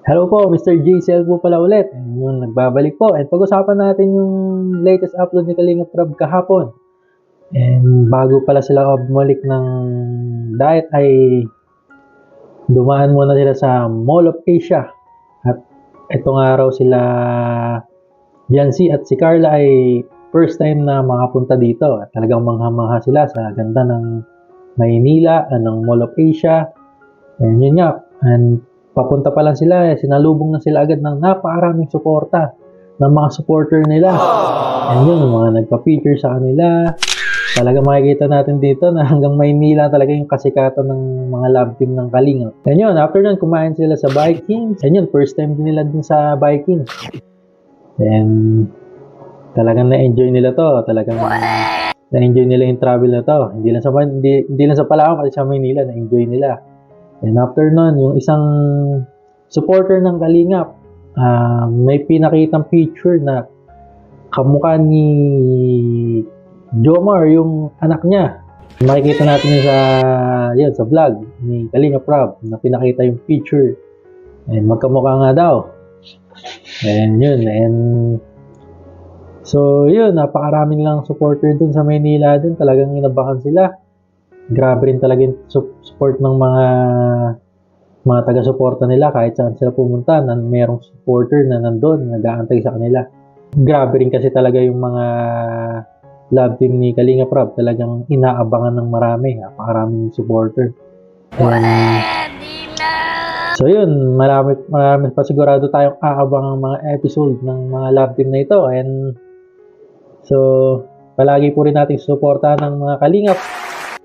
Hello po, Mr. JCL po pala ulit. And yung nagbabalik po. At pag-usapan natin yung latest upload ni Kalinga Prab kahapon. And bago pala sila bumalik ng diet ay dumaan muna sila sa Mall of Asia. At itong araw sila Yancy at si Carla ay first time na makapunta dito. At talagang mangha-mangha sila sa ganda ng Maynila, ng Mall of Asia. And yun nga. And papunta pa lang sila, sinalubong na sila agad ng napakaraming suporta ng mga supporter nila. And yun, mga nagpa-feature sa kanila. Talaga makikita natin dito na hanggang Maynila talaga yung kasikatan ng mga love team ng Kalinga. And yun, after nun, kumain sila sa Vikings. And yun, first time din nila dun sa Vikings. And talagang na-enjoy nila to. Talagang na-enjoy nila yung travel na to. Hindi lang sa Palawan, kasi sa Maynila, na-enjoy nila. And after nun, yung isang supporter ng Kalingap, may pinakitang picture na kamukha ni Jomar, yung anak niya. Makikita natin yun sa vlog ni Kalinga Prab na pinakita yung picture. And magkamukha nga daw. And yun. So yun, napakarami lang supporter dun sa Maynila din. Talagang inabakan sila. Grabe rin talaga yung support ng mga taga-suporta nila kahit saan sila pumunta na mayroong supporter na nandun, nag-aantay sa kanila. Grabe rin kasi talaga yung mga love team ni Kalinga Prab, talagang inaabangan ng marami, napakaraming supporter. So yun, marami pa sigurado tayong aabangang mga episode ng mga love team na ito. And so palagi po rin natin suportahan ng mga Kalingap.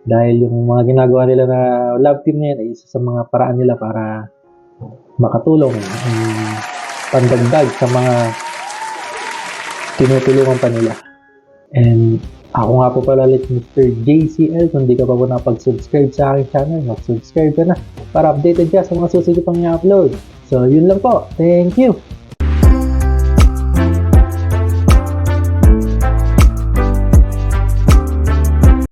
Dahil yung mga ginagawa nila na love team na yan ay isa sa mga paraan nila para makatulong pandagdag sa mga tinutulungan pa nila. And ako nga po pala ulit Mr. JCL. Kung di ka pa po napag-subscribe sa aking channel, mag-subscribe ka na para updated ka sa mga susunod pang i-upload. So yun lang po. Thank you!